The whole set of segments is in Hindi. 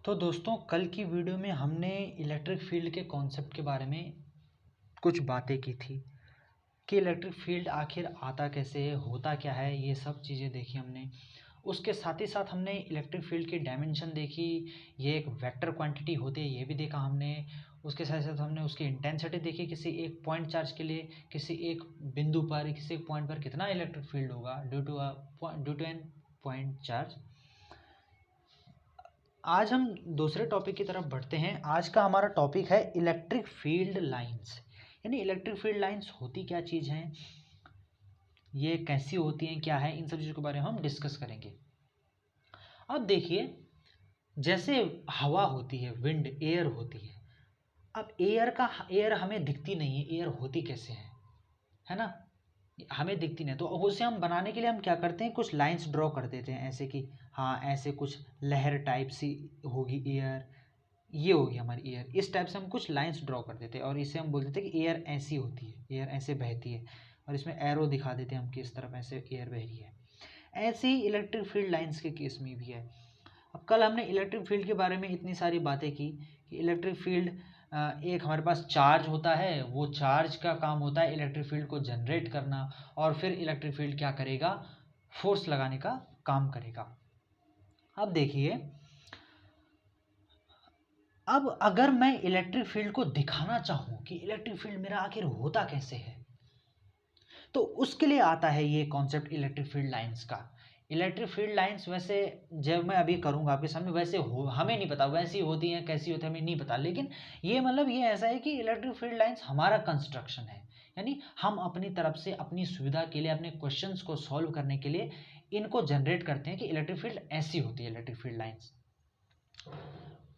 तो दोस्तों कल की वीडियो में हमने इलेक्ट्रिक फील्ड के कॉन्सेप्ट के बारे में कुछ बातें की थी कि इलेक्ट्रिक फील्ड आखिर आता कैसे है, होता क्या है, ये सब चीज़ें देखी हमने। उसके साथ ही साथ हमने इलेक्ट्रिक फील्ड की डायमेंशन देखी, ये एक वेक्टर क्वांटिटी होती है ये भी देखा हमने। उसके साथ साथ हमने उसकी इंटेंसिटी देखी, किसी एक पॉइंट चार्ज के लिए किसी एक बिंदु पर किसी एक पॉइंट पर कितना इलेक्ट्रिक फील्ड होगा due to an point charge. आज हम दूसरे टॉपिक की तरफ बढ़ते हैं। आज का हमारा टॉपिक है इलेक्ट्रिक फील्ड लाइंस। यानी इलेक्ट्रिक फील्ड लाइंस होती क्या चीज़ हैं, ये कैसी होती हैं, क्या है, इन सब चीज़ों के बारे में हम डिस्कस करेंगे। अब देखिए, जैसे हवा होती है, विंड, एयर होती है। अब एयर हमें दिखती नहीं है, एयर होती कैसे है ना, हमें दिखती नहीं। तो उसे हम बनाने के लिए हम क्या करते हैं, कुछ लाइंस ड्रॉ कर देते हैं ऐसे कि हाँ ऐसे कुछ लहर टाइप सी होगी एयर, ये होगी हमारी एयर। इस टाइप से हम कुछ लाइंस ड्रॉ कर देते हैं और इसे हम बोल देते हैं कि एयर ऐसी होती है, एयर ऐसे बहती है। और इसमें एरो दिखा देते हैं हम कि इस तरफ ऐसे एयर बह रही है। ऐसे ही इलेक्ट्रिक फील्ड लाइंस के केस में भी है। अब कल हमने इलेक्ट्रिक फील्ड के बारे में इतनी सारी बातें की कि इलेक्ट्रिक फील्ड एक हमारे पास चार्ज होता है, वो चार्ज का काम होता है इलेक्ट्रिक फील्ड को जनरेट करना, और फिर इलेक्ट्रिक फील्ड क्या करेगा, फोर्स लगाने का काम करेगा। अब देखिए, अब अगर मैं इलेक्ट्रिक फील्ड को दिखाना चाहूँ कि इलेक्ट्रिक फील्ड मेरा आखिर होता कैसे है, तो उसके लिए आता है ये कॉन्सेप्ट इलेक्ट्रिक फील्ड लाइंस का। इलेक्ट्रिक फील्ड लाइंस वैसे जब मैं अभी करूँगा आपके सामने, वैसे हो हमें नहीं पता वैसी होती हैं कैसी होती है हमें नहीं पता, लेकिन ये मतलब ये ऐसा है कि इलेक्ट्रिक फील्ड लाइंस हमारा कंस्ट्रक्शन है। यानी हम अपनी तरफ से अपनी सुविधा के लिए, अपने क्वेश्चंस को सॉल्व करने के लिए इनको जनरेट करते हैं कि इलेक्ट्रिक फील्ड ऐसी होती है इलेक्ट्रिक फील्ड लाइंस।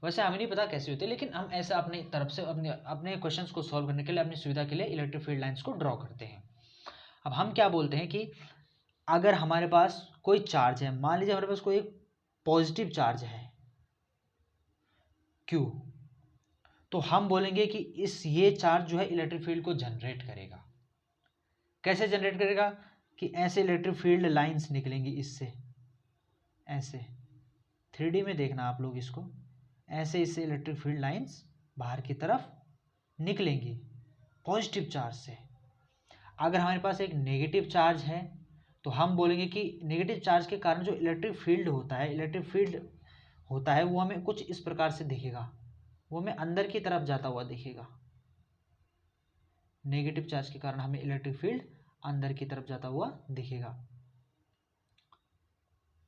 वैसे हमें नहीं पता कैसी होती है, लेकिन हम ऐसा अपनी तरफ से अपने अपने क्वेश्चंस को सॉल्व करने के लिए, अपनी सुविधा के लिए इलेक्ट्रिक फील्ड लाइंस को ड्रॉ करते हैं। अब हम क्या बोलते हैं कि अगर हमारे पास कोई चार्ज है, मान लीजिए हमारे पास कोई एक पॉजिटिव चार्ज है Q, तो हम बोलेंगे कि ये चार्ज जो है इलेक्ट्रिक फील्ड को जनरेट करेगा। कैसे जनरेट करेगा कि ऐसे इलेक्ट्रिक फील्ड लाइंस निकलेंगी इससे, ऐसे 3D में देखना आप लोग इसको, ऐसे इससे इलेक्ट्रिक फील्ड लाइंस बाहर की तरफ निकलेंगी पॉजिटिव चार्ज से। अगर हमारे पास एक नेगेटिव चार्ज है तो हम बोलेंगे कि नेगेटिव चार्ज के कारण जो इलेक्ट्रिक फील्ड होता है वो हमें कुछ इस प्रकार से दिखेगा, वो हमें अंदर की तरफ जाता हुआ दिखेगा। नेगेटिव चार्ज के कारण हमें इलेक्ट्रिक फील्ड अंदर की तरफ जाता हुआ दिखेगा।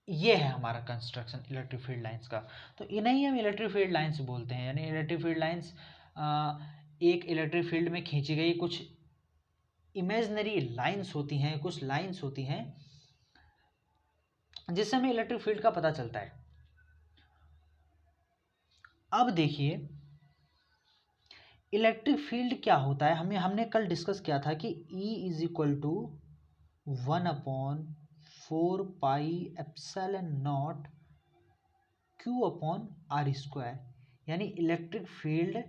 ये है हमारा कंस्ट्रक्शन इलेक्ट्रिक फील्ड लाइंस का। तो इन्हें ही हम इलेक्ट्रिक फील्ड लाइंस बोलते हैं। यानी इलेक्ट्रिक फील्ड लाइंस एक इलेक्ट्रिक फील्ड में खींची गई कुछ इमेजिनरी लाइंस होती हैं, कुछ लाइंस होती हैं जिससे हमें इलेक्ट्रिक फील्ड का पता चलता है। अब देखिए, इलेक्ट्रिक फील्ड क्या होता है, हमने कल डिस्कस किया था कि E is equal to 1/4πε0 Q/r²। यानी इलेक्ट्रिक फील्ड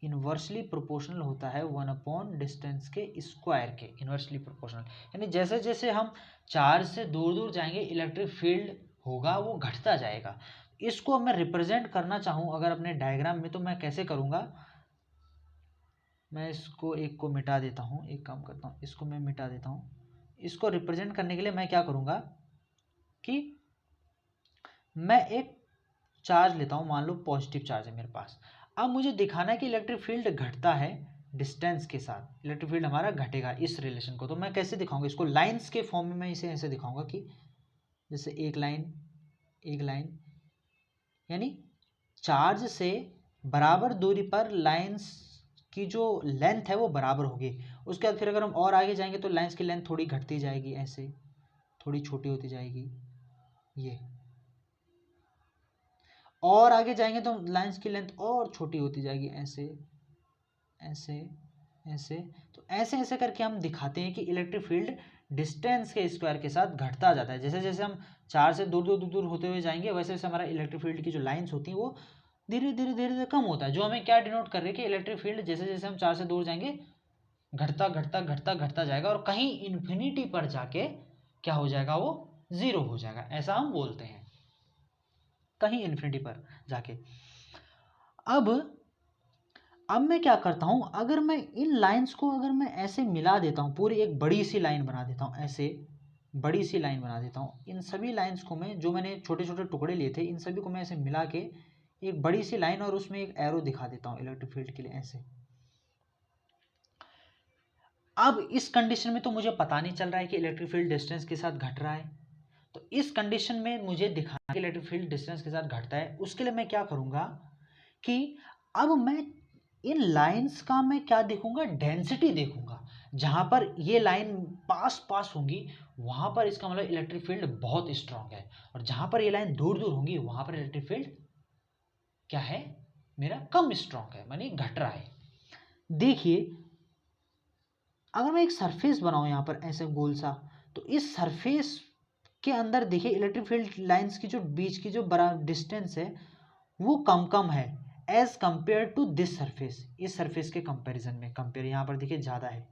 इन्वर्सली प्रोपोर्शनल होता है 1/डिस्टेंस के स्क्वायर के, इन्वर्सली प्रोपोर्शनल। यानी जैसे जैसे हम चार्ज से दूर दूर जाएंगे इलेक्ट्रिक फील्ड होगा वो घटता जाएगा। इसको मैं रिप्रेजेंट करना चाहूँ अगर अपने डायग्राम में, तो मैं कैसे करूँगा, मैं इसको एक को मिटा देता हूँ, एक काम करता हूँ इसको मैं मिटा देता हूँ। इसको रिप्रेजेंट करने के लिए मैं क्या करूँगा कि मैं एक चार्ज लेता हूँ, मान लो पॉजिटिव चार्ज है मेरे पास। अब मुझे दिखाना है कि इलेक्ट्रिक फील्ड घटता है डिस्टेंस के साथ, इलेक्ट्रिक फील्ड हमारा घटेगा इस रिलेशन को। तो मैं कैसे दिखाऊंगा इसको, लाइंस के फॉर्म में मैं इसे ऐसे दिखाऊंगा कि जैसे एक लाइन, यानी चार्ज से बराबर दूरी पर लाइंस की जो लेंथ है वो बराबर होगी। उसके बाद फिर अगर हम और आगे जाएंगे तो लाइंस की लेंथ थोड़ी घटती जाएगी, ऐसे थोड़ी छोटी होती जाएगी ये, और आगे जाएंगे तो लाइंस की लेंथ और छोटी होती जाएगी, ऐसे ऐसे ऐसे। तो ऐसे ऐसे करके हम दिखाते हैं कि इलेक्ट्रिक फील्ड डिस्टेंस के स्क्वायर के साथ घटता जाता है। जैसे जैसे हम चार से दूर दूर दूर दूर होते हुए जाएंगे वैसे वैसे हमारा इलेक्ट्रिक फील्ड की जो लाइंस होती हैं वो धीरे धीरे धीरे धीरे कम होता है। जो हमें क्या डिनोट कर रहे हैं कि इलेक्ट्रिक फील्ड जैसे जैसे हम चार से दूर जाएंगे घटता घटता घटता घटता जाएगा, और कहीं इन्फिनिटी पर जाके क्या हो जाएगा, वो जीरो हो जाएगा, ऐसा हम बोलते हैं, कहीं इन्फिनिटी पर जाके। अब अब मैं क्या करता हूँ, अगर मैं इन लाइंस को अगर मैं ऐसे मिला देता हूँ, पूरी एक बड़ी सी लाइन बना देता हूँ, ऐसे बड़ी सी लाइन बना देता हूँ, इन सभी लाइंस को मैं, जो मैंने छोटे छोटे टुकड़े लिए थे, इन सभी को मैं ऐसे मिला के एक बड़ी सी लाइन और उसमें एक एरो दिखा देता हूँ इलेक्ट्रिक फील्ड के लिए ऐसे। अब इस कंडीशन में तो मुझे पता नहीं चल रहा है कि इलेक्ट्रिक फील्ड डिस्टेंस के साथ घट रहा है, तो इस कंडीशन में मुझे दिखाना कि इलेक्ट्रिक फील्ड डिस्टेंस के साथ घटता है। उसके लिए मैं क्या करूँगा कि अब मैं इन लाइंस का मैं क्या देखूंगा, डेंसिटी देखूंगा। जहां पर ये लाइन पास पास होंगी वहां पर इसका मतलब इलेक्ट्रिक फील्ड बहुत स्ट्रांग है, और जहां पर ये लाइन दूर दूर होंगी वहां पर इलेक्ट्रिक फील्ड क्या है, मेरा कम स्ट्रांग है, मानी घट रहा है। देखिए अगर मैं एक सरफेस बनाऊं यहां पर ऐसे गोल सा, तो इस सरफेस के अंदर देखिए इलेक्ट्रिक फील्ड लाइंस की जो बीच की जो बड़ा डिस्टेंस है वो कम कम है as compare to this surface. इस सरफेस के कंपैरिजन में कंपेयर यहाँ पर देखिए ज़्यादा है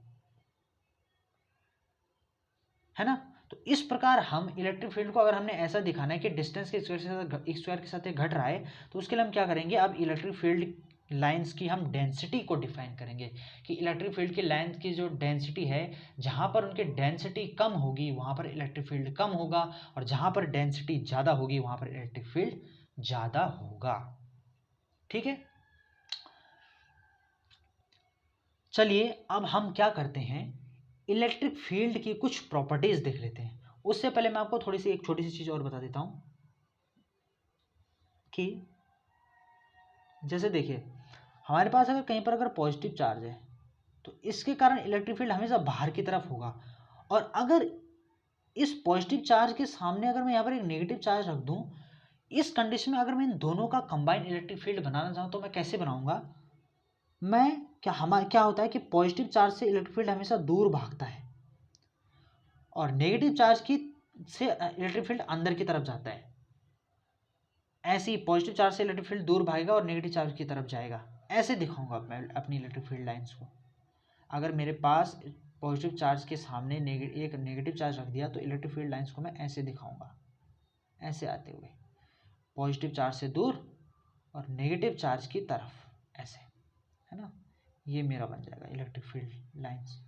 ना। तो इस प्रकार हम इलेक्ट्रिक फील्ड को अगर हमने ऐसा दिखाना है कि डिस्टेंस के स्क्वायर के साथ घट रहा है, तो उसके लिए हम क्या करेंगे, अब इलेक्ट्रिक फील्ड लाइंस की हम डेंसिटी को डिफाइन करेंगे कि इलेक्ट्रिक फील्ड के लाइंस की जो डेंसिटी है, जहाँ पर उनकी डेंसिटी कम होगी वहाँ पर इलेक्ट्रिक फील्ड कम होगा, और जहाँ पर डेंसिटी ज़्यादा होगी वहाँ पर इलेक्ट्रिक फील्ड ज़्यादा होगा। ठीक है, चलिए अब हम क्या करते हैं, इलेक्ट्रिक फील्ड की कुछ प्रॉपर्टीज देख लेते हैं। उससे पहले मैं आपको थोड़ी सी एक छोटी सी चीज और बता देता हूं कि जैसे देखिए हमारे पास अगर कहीं पर अगर पॉजिटिव चार्ज है तो इसके कारण इलेक्ट्रिक फील्ड हमेशा बाहर की तरफ होगा, और अगर इस पॉजिटिव चार्ज के सामने अगर मैं यहाँ पर एक नेगेटिव चार्ज रख दूं, इस कंडीशन में अगर मैं इन दोनों का कंबाइंड इलेक्ट्रिक फील्ड बनाना चाहूँ तो मैं कैसे बनाऊंगा, मैं क्या होता है कि पॉजिटिव चार्ज से इलेक्ट्रिक फील्ड हमेशा दूर भागता है, और नेगेटिव चार्ज की से इलेक्ट्रिक फील्ड अंदर की तरफ जाता है। ऐसे ही पॉजिटिव चार्ज से इलेक्ट्रिक फील्ड दूर भागेगा और नेगेटिव चार्ज की तरफ जाएगा। ऐसे दिखाऊंगा मैं अपनी इलेक्ट्रिक फील्ड लाइंस को। अगर मेरे पास पॉजिटिव चार्ज के सामने एक नेगेटिव चार्ज रख दिया तो इलेक्ट्रिक फील्ड लाइंस को मैं ऐसे दिखाऊंगा, ऐसे आते हुए पॉजिटिव चार्ज से दूर और नेगेटिव चार्ज की तरफ, ऐसे, है ना। ये मेरा बन जाएगा electric field lines,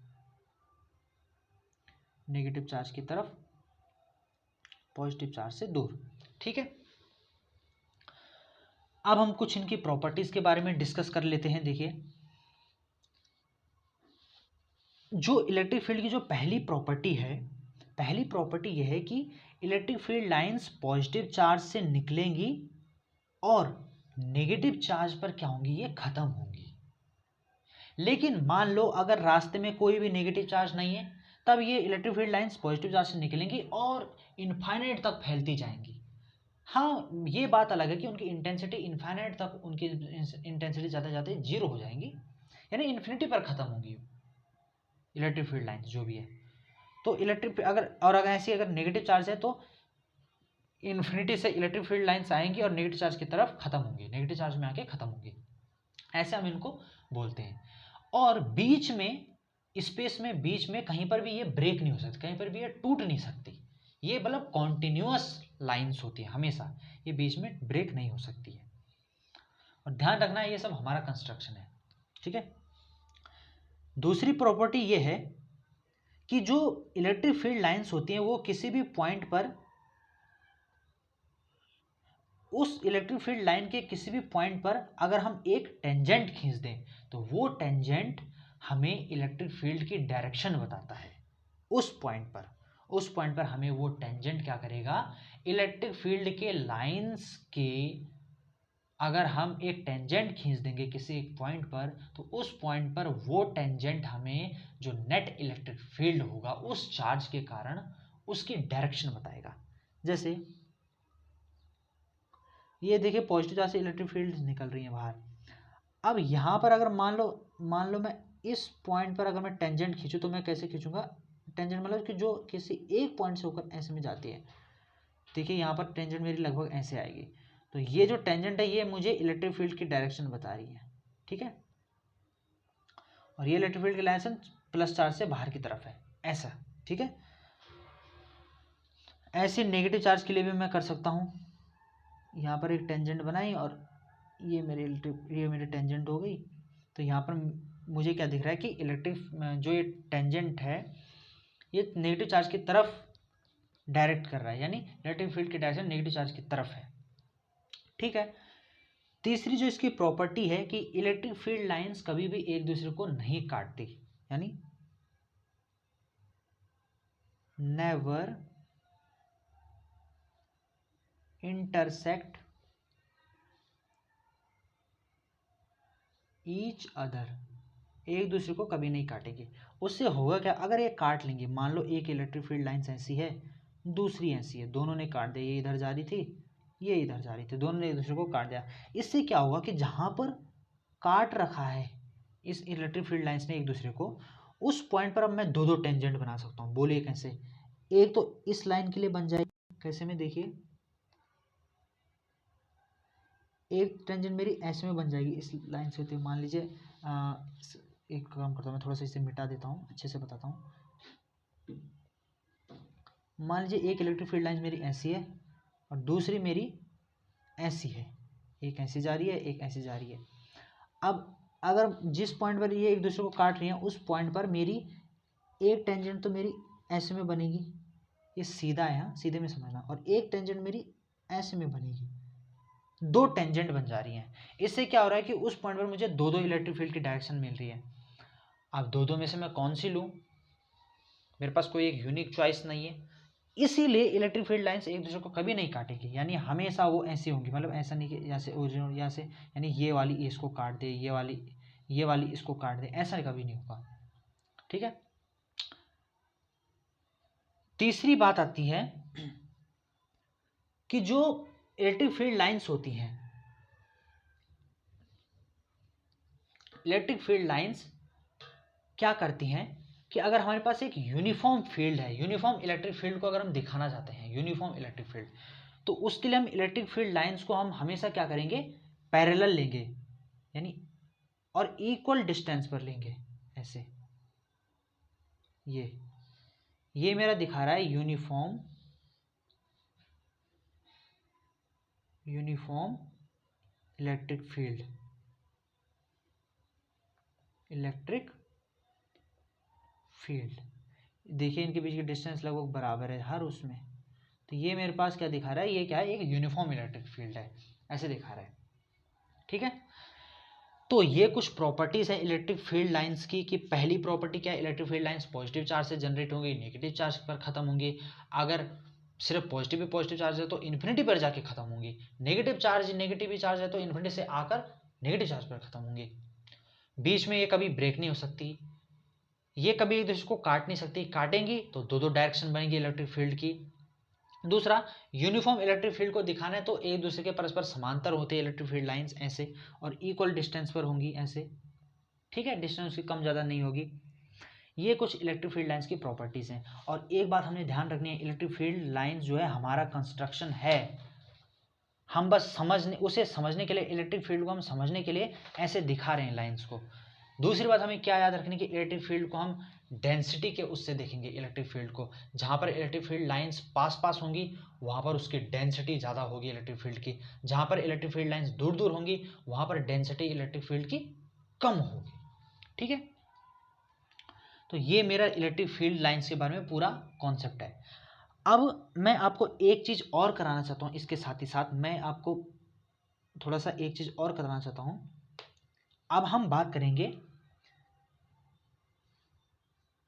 negative charge की तरफ, पॉजिटिव चार्ज से दूर। ठीक है, अब हम कुछ इनकी प्रॉपर्टीज के बारे में डिस्कस कर लेते हैं। देखिए जो इलेक्ट्रिक फील्ड की जो पहली प्रॉपर्टी है, पहली प्रॉपर्टी यह है कि electric field lines positive charge से निकलेंगी और नेगेटिव चार्ज पर क्या होंगी, ये खत्म होंगी। लेकिन मान लो अगर रास्ते में कोई भी नेगेटिव चार्ज नहीं है, तब ये electric field lines positive charge से निकलेंगी और इनफाइनाइट तक फैलती जाएंगी। हाँ, ये बात अलग है कि उनकी इंटेंसिटी इनफाइनाइट तक, उनकी इंटेंसिटी ज़्यादा जाते जीरो हो जाएंगी, यानी इन्फिनिटी पर खत्म होंगी इलेक्ट्रिक फील्ड लाइंस जो भी है। तो इलेक्ट्रिक अगर ऐसी अगर नेगेटिव चार्ज है तो इन्फिनिटी से इलेक्ट्रिक फील्ड लाइंस आएंगी और नेगेटिव चार्ज की तरफ खत्म होंगी, नेगेटिव चार्ज में आके खत्म होंगी, ऐसे हम इनको बोलते हैं। और बीच में स्पेस में बीच में कहीं पर भी ये ब्रेक नहीं हो सकती, कहीं पर भी ये टूट नहीं सकती, ये मतलब कॉन्टिन्यूअस लाइंस होती है हमेशा, ये बीच में ब्रेक नहीं हो सकती है। और ध्यान रखना ये सब हमारा कंस्ट्रक्शन है। ठीक है, दूसरी प्रॉपर्टी ये है कि जो इलेक्ट्रिक फील्ड लाइंस होती हैं वो किसी भी पॉइंट पर, उस इलेक्ट्रिक फील्ड लाइन के किसी भी पॉइंट पर अगर हम एक टेंजेंट खींच दें तो वो टेंजेंट हमें इलेक्ट्रिक फील्ड की डायरेक्शन बताता है। उस पॉइंट पर हमें वो टेंजेंट क्या करेगा, इलेक्ट्रिक फील्ड के लाइंस के, अगर हम एक टेंजेंट खींच देंगे किसी एक पॉइंट पर तो उस पॉइंट पर वो टेंजेंट हमें जो नेट इलेक्ट्रिक फील्ड होगा उस चार्ज के कारण उसकी डायरेक्शन बताएगा। जैसे ये देखिए पॉजिटिव चार्ज से इलेक्ट्रिक फील्ड निकल रही है बाहर। अब यहाँ पर अगर मान लो मैं इस पॉइंट पर अगर मैं टेंजेंट खींचूँ तो मैं कैसे खींचूंगा, टेंजेंट मतलब कि जो किसी एक पॉइंट से होकर ऐसे में जाती है। देखिए यहाँ पर टेंजेंट मेरी लगभग ऐसे आएगी, तो ये जो टेंजेंट है ये मुझे इलेक्ट्रिक फील्ड की डायरेक्शन बता रही है। ठीक है, और ये इलेक्ट्रिक फील्ड की डायरेक्शन प्लस चार्ज से बाहर की तरफ है, ऐसा। ठीक है, ऐसे नेगेटिव चार्ज के लिए भी मैं कर सकता हूँ, यहाँ पर एक टेंजेंट बनाई और ये मेरी टेंजेंट हो गई। तो यहाँ पर मुझे क्या दिख रहा है कि इलेक्ट्रिक जो ये टेंजेंट है ये नेगेटिव चार्ज की तरफ डायरेक्ट कर रहा है, यानी इलेक्ट्रिक फील्ड की डायरेक्शन नेगेटिव चार्ज की तरफ है। ठीक है। तीसरी जो इसकी प्रॉपर्टी है कि इलेक्ट्रिक फील्ड लाइंस कभी भी एक दूसरे को नहीं काटती, यानी नेवर इंटरसेक्ट ईच अदर, एक दूसरे को कभी नहीं काटेंगे। उससे होगा क्या, अगर ये काट लेंगे, मान लो एक इलेक्ट्रिक फील्ड लाइंस ऐसी है, दूसरी ऐसी है, दोनों ने काट दिया, ये इधर जा रही थी, ये इधर जा रही थी, दोनों ने एक दूसरे को काट दिया। इससे क्या होगा कि जहाँ पर काट रखा है इस इलेक्ट्रिक फील्ड लाइंस ने एक दूसरे को, उस पॉइंट पर अब मैं दो दो टेंजेंट बना सकता हूँ। बोलिए कैसे? एक तो इस लाइन के लिए बन जाएगी, कैसे में देखिए, एक टेंजेंट मेरी ऐसे में बन जाएगी इस लाइन से होती है। मान लीजिए एक काम करता हूँ मैं, थोड़ा सा इसे मिटा देता हूँ, अच्छे से बताता हूँ। मान लीजिए एक इलेक्ट्रिक फील्ड लाइन मेरी ऐसी है और दूसरी मेरी ऐसी है, एक ऐसी जा रही है, एक ऐसी जा रही है। अब अगर जिस पॉइंट पर ये एक दूसरे को काट रही हैं उस पॉइंट पर मेरी एक टेंजेंट तो मेरी ऐसे में बनेगी, ये सीधा है, हाँ सीधे में समझना, और एक टेंजेंट मेरी ऐसे में बनेगी, दो टेंजेंट बन जा रही हैं। इससे क्या हो रहा है कि उस पॉइंट पर मुझे दो दो इलेक्ट्रिक फील्ड की डायरेक्शन मिल रही है। अब दो दो में से मैं कौन सी लूँ, मेरे पास कोई एक यूनिक चॉइस नहीं है, इसीलिए इलेक्ट्रिक फील्ड लाइंस एक दूसरे को कभी नहीं काटेगी, यानी हमेशा वो ऐसी होंगी, मतलब ऐसा नहीं कि जैसे ओरिजिनल या से, यानी ये वाली इसको काट दे, ये वाली इसको काट दे, ऐसा कभी नहीं होगा। ठीक है। तीसरी बात आती है कि जो इलेक्ट्रिक फील्ड लाइंस होती हैं, इलेक्ट्रिक फील्ड लाइंस क्या करती हैं कि अगर हमारे पास एक यूनिफॉर्म फील्ड है, यूनिफॉर्म इलेक्ट्रिक फील्ड को अगर हम दिखाना चाहते हैं, यूनिफॉर्म इलेक्ट्रिक फील्ड, तो उसके लिए हम इलेक्ट्रिक फील्ड लाइंस को हम हमेशा क्या करेंगे, पैरेलल लेंगे, यानी और इक्वल डिस्टेंस पर लेंगे। ऐसे ये मेरा दिखा रहा है यूनिफॉर्म इलेक्ट्रिक फील्ड, देखिए इनके बीच की डिस्टेंस लगभग बराबर है हर उसमें। तो ये मेरे पास क्या दिखा रहा है, ये क्या है, एक यूनिफॉर्म इलेक्ट्रिक फील्ड है, ऐसे दिखा रहा है। ठीक है। तो ये कुछ प्रॉपर्टीज है इलेक्ट्रिक फील्ड लाइंस की, कि पहली प्रॉपर्टी क्या है, electric field lines positive charge से जनरेट होंगी, नेगेटिव चार्ज पर खत्म होंगी। अगर सिर्फ पॉजिटिव चार्ज है तो इन्फिनिटी पर जाके खत्म होंगी, नेगेटिव चार्ज है तो इन्फिनिटी से आकर नेगेटिव चार्ज पर खत्म होंगी। बीच में ये कभी ब्रेक नहीं हो सकती, ये कभी एक दूसरे को काट नहीं सकती, काटेंगी तो दो दो डायरेक्शन बनेगी इलेक्ट्रिक फील्ड की। दूसरा, यूनिफॉर्म इलेक्ट्रिक फील्ड को दिखाना है तो एक दूसरे के परस्पर समांतर होते हैं इलेक्ट्रिक फील्ड लाइंस ऐसे, और इक्वल डिस्टेंस पर होंगी ऐसे। ठीक है, डिस्टेंस की कम ज़्यादा नहीं होगी। ये कुछ इलेक्ट्रिक फील्ड लाइंस की प्रॉपर्टीज़ हैं। और एक बात हमें ध्यान रखनी है, इलेक्ट्रिक फील्ड लाइंस जो है हमारा कंस्ट्रक्शन है, हम बस समझने के लिए, इलेक्ट्रिक फील्ड को हम समझने के लिए ऐसे दिखा रहे हैं लाइंस को। दूसरी बात हमें क्या याद रखनी, कि इलेक्ट्रिक फील्ड को हम डेंसिटी के उससे देखेंगे इलेक्ट्रिक फील्ड को, जहाँ पर इलेक्ट्रिक फील्ड लाइंस पास होंगी वहाँ पर उसकी डेंसिटी ज़्यादा होगी इलेक्ट्रिक फील्ड की, जहाँ पर इलेक्ट्रिक फील्ड लाइंस दूर दूर होंगी वहाँ पर डेंसिटी इलेक्ट्रिक फील्ड की कम होगी। ठीक है। तो ये मेरा इलेक्ट्रिक फील्ड लाइंस के बारे में पूरा कॉन्सेप्ट है। अब मैं आपको एक चीज़ और कराना चाहता हूँ, इसके साथ ही साथ मैं आपको थोड़ा सा एक चीज़ और कराना चाहता हूँ। अब हम बात करेंगे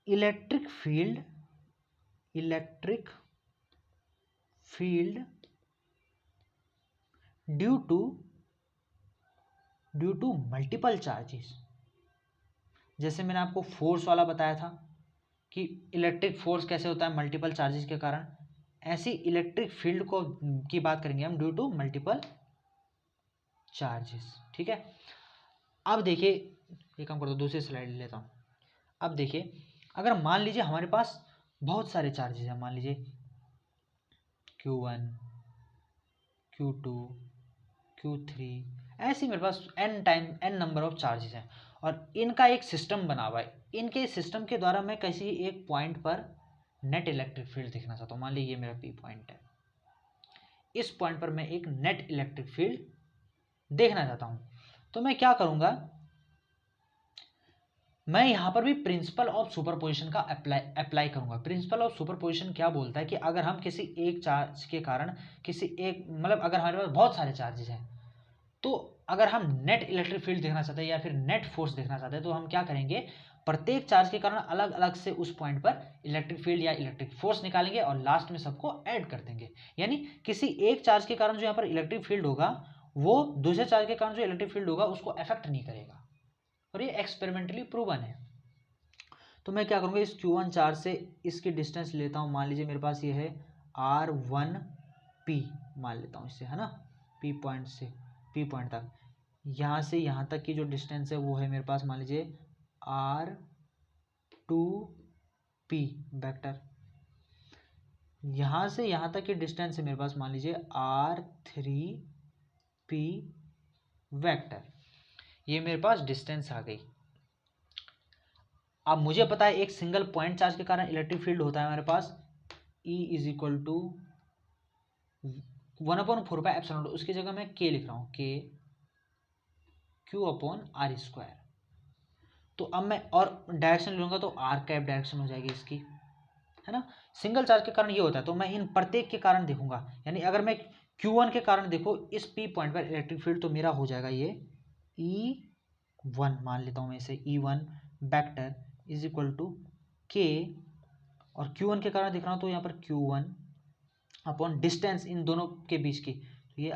electric field due to multiple charges. जैसे मैंने आपको फोर्स वाला बताया था कि इलेक्ट्रिक फोर्स कैसे होता है, मल्टीपल चार्जेस के कारण, ऐसी इलेक्ट्रिक फील्ड को की बात करेंगे हम ड्यू टू मल्टीपल चार्जेस। ठीक है। अब देखिए, एक काम करता हूँ, दूसरी स्लाइड लेता हूँ। अब देखिए, अगर मान लीजिए हमारे पास बहुत सारे चार्जेस हैं, मान लीजिए Q1 Q2 Q3, ऐसे मेरे पास n नंबर ऑफ चार्जेस हैं और इनका एक सिस्टम बना हुआ है। इनके सिस्टम के द्वारा मैं किसी एक पॉइंट पर नेट इलेक्ट्रिक फील्ड देखना चाहता हूँ। मान लीजिए ये मेरा P पॉइंट है, इस पॉइंट पर मैं एक नेट इलेक्ट्रिक फील्ड देखना चाहता हूँ, तो मैं क्या करूँगा, मैं यहाँ पर भी प्रिंसिपल ऑफ सुपरपोजिशन का अप्लाई करूँगा। प्रिंसिपल ऑफ सुपरपोजिशन क्या बोलता है कि अगर हम किसी एक चार्ज के कारण किसी एक मतलब अगर हमारे पास बहुत सारे चार्जेस हैं, तो अगर हम नेट इलेक्ट्रिक फील्ड देखना चाहते हैं या फिर नेट फोर्स देखना चाहते हैं, तो हम क्या करेंगे, प्रत्येक चार्ज के कारण अलग अलग से उस पॉइंट पर इलेक्ट्रिक फील्ड या इलेक्ट्रिक फोर्स निकालेंगे और लास्ट में सबको ऐड कर देंगे। यानी किसी एक चार्ज के कारण जो यहाँ पर इलेक्ट्रिक फील्ड होगा वो दूसरे चार्ज के कारण जो इलेक्ट्रिक फील्ड होगा उसको अफेक्ट नहीं करेगा, और ये एक्सपेरिमेंटली प्रूवन है। तो मैं क्या करूँगा, इस Q1 चार्ज से इसकी डिस्टेंस लेता हूँ, मान लीजिए मेरे पास ये है R1P मान लेता हूँ इससे, है ना, P पॉइंट से P पॉइंट तक, यहाँ से यहाँ तक की जो डिस्टेंस है वो है मेरे पास मान लीजिए R2P वेक्टर, यहाँ से यहाँ तक की डिस्टेंस है मेरे पास मान लीजिए R3P वेक्टर। ये मेरे पास डिस्टेंस आ गई। अब मुझे पता है एक सिंगल पॉइंट चार्ज के कारण इलेक्ट्रिक फील्ड होता है हमारे पास E इज इक्वल टू 1/4π/, उसकी जगह मैं K लिख रहा हूँ, K Q/R²। तो अब मैं और डायरेक्शन लूँगा तो R कैप डायरेक्शन हो जाएगी इसकी, है ना। सिंगल चार्ज के कारण ये होता है, तो मैं इन प्रत्येक के कारण देखूंगा, यानी अगर मैं Q1 के कारण देखो इस P पॉइंट पर इलेक्ट्रिक फील्ड, तो मेरा हो जाएगा ये E1 मान लेता हूँ मैं इसे, E1 vector is equal to K, और Q1 के कारण दिख रहा हूँ तो यहाँ पर Q1 अपॉन डिस्टेंस इन दोनों के बीच की, तो ये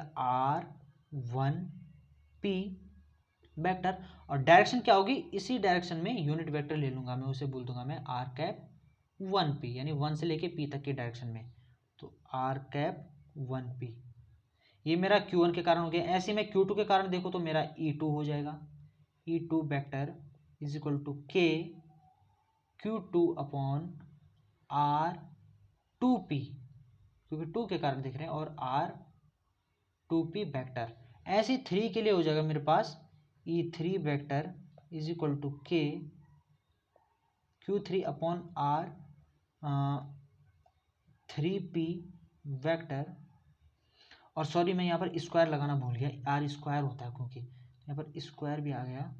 R1P वेक्टर, और डायरेक्शन क्या होगी, इसी डायरेक्शन में यूनिट वेक्टर ले लूँगा मैं, उसे बोल दूंगा मैं R कैप 1P, यानी 1 से लेके P तक के डायरेक्शन में, तो R कैप 1P। ये मेरा Q1 के कारण हो गया। ऐसे में Q2 के कारण देखो तो मेरा E2 हो जाएगा, E2 vector is equal to K Q2/R2P, क्योंकि 2 के कारण दिख रहे हैं, और R2P वेक्टर। ऐसे 3 के लिए हो जाएगा मेरे पास E3 vector is equal to K Q3/R3P vector, और सॉरी मैं यहाँ पर स्क्वायर लगाना भूल गया, R स्क्वायर होता है क्योंकि यहाँ पर स्क्वायर भी आ गया,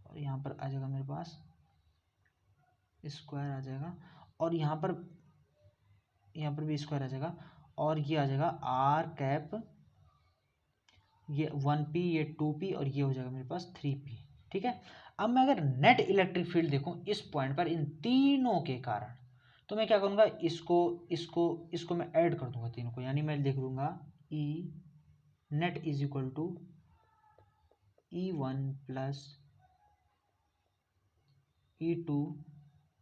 और यहाँ पर आ जाएगा मेरे पास स्क्वायर आ जाएगा, और यहाँ पर भी स्क्वायर आ जाएगा, और ये आ जाएगा R कैप, ये 1P, ये 2P, और ये हो जाएगा मेरे पास 3P। ठीक है। अब मैं अगर नेट इलेक्ट्रिक फील्ड देखूं इस पॉइंट पर इन तीनों के कारण, तो मैं क्या करूँगा, इसको मैं ऐड कर दूंगा तीनों को, यानी मैं लिख दूंगा E net is equal to E1 plus E2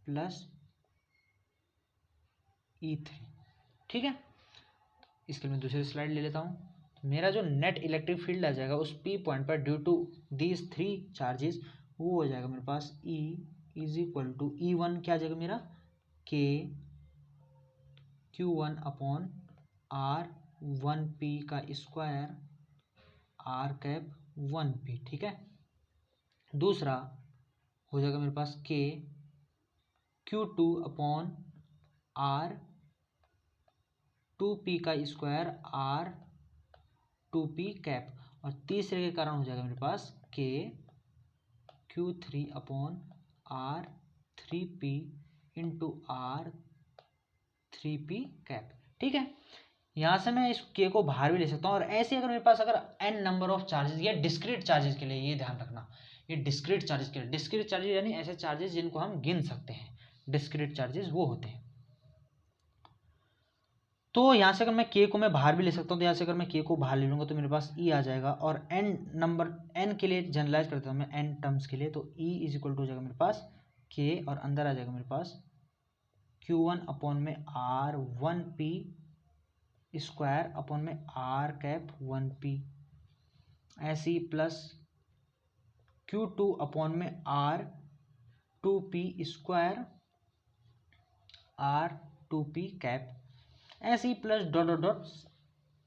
plus E3। ठीक है, इसके लिए मैं दूसरी स्लाइड ले लेता हूँ। मेरा जो नेट इलेक्ट्रिक फील्ड आ जाएगा उस P पॉइंट पर ड्यू टू दीज 3 चार्जेस, वो हो जाएगा मेरे पास E is equal to E1 क्या आ जाएगा मेरा, K Q1/R1P का स्क्वायर R कैप 1P। ठीक है। दूसरा हो जाएगा मेरे पास K Q2/R2P का स्क्वायर R2P कैप, और तीसरे के कारण हो जाएगा मेरे पास K Q3/R3P into R3P cap. ठीक है, यहाँ से मैं इस K को बाहर भी ले सकता हूँ, और ऐसे अगर मेरे पास अगर n नंबर ऑफ चार्जेस या डिस्क्रीट चार्जेस के लिए, ये ध्यान रखना, ये डिस्क्रीट चार्जेस के लिए, डिस्क्रीट चार्जेस यानी ऐसे चार्जेस जिनको हम गिन सकते हैं, डिस्क्रीट चार्जेस वो होते हैं। तो यहाँ से अगर मैं K को मैं बाहर भी ले सकता हूँ, तो यहाँ से अगर मैं K को बाहर ले लूँगा तो मेरे पास E आ जाएगा, और n के लिए जनरलाइज करता हूँ मैं n टर्म्स के लिए, तो E इज इक्वल टू हो जाएगा मेरे पास K, और अंदर आ जाएगा मेरे पास Q1/R1P स्क्वायर अपॉन में R कैप 1P, ऐसे ही प्लस Q2 में R2P स्क्वायर R2P कैप, ऐसे ही plus dot dot dot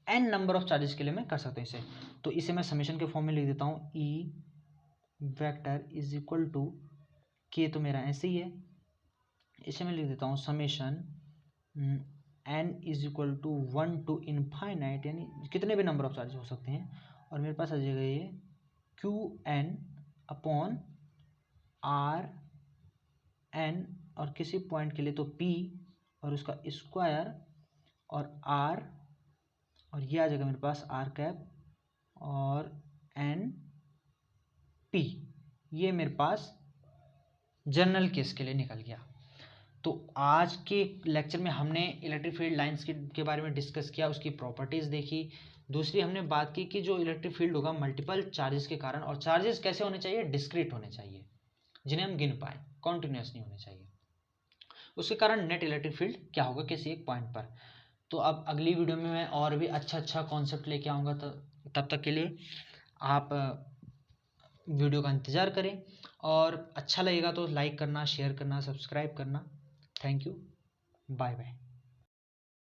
n number of charges के लिए मैं कर सकता हूँ इसे। तो इसे मैं समेशन के फॉर्म में लिख देता हूँ, E vector is equal to K, तो मेरा ऐसे ही है, इसे मैं लिख देता हूँ summation n is equal to 1 to infinite, यानी कितने भी नंबर ऑफ चार्जेस हो सकते हैं, और मेरे पास आ जाएगा ये Qn/r(n) और किसी पॉइंट के लिए तो p और उसका स्क्वायर और r और ये आ जाएगा मेरे पास r कैप और n p। ये मेरे पास जनरल केस के लिए निकल गया। तो आज के लेक्चर में हमने इलेक्ट्रिक फील्ड लाइंस के बारे में डिस्कस किया, उसकी प्रॉपर्टीज़ देखी। दूसरी हमने बात की कि जो इलेक्ट्रिक फील्ड होगा मल्टीपल चार्जेस के कारण, और चार्जेस कैसे होने चाहिए, डिस्क्रीट होने चाहिए, जिन्हें हम गिन पाएँ, कॉन्टिन्यूस नहीं होने चाहिए। उसके कारण नेट इलेक्ट्रिक फील्ड क्या होगा किसी एक पॉइंट पर। तो अब अगली वीडियो में मैं और भी अच्छा कॉन्सेप्ट लेके आऊँगा। तब तक के लिए आप वीडियो का इंतज़ार करें, और अच्छा लगेगा तो लाइक करना, शेयर करना, सब्सक्राइब करना। Thank you, bye bye.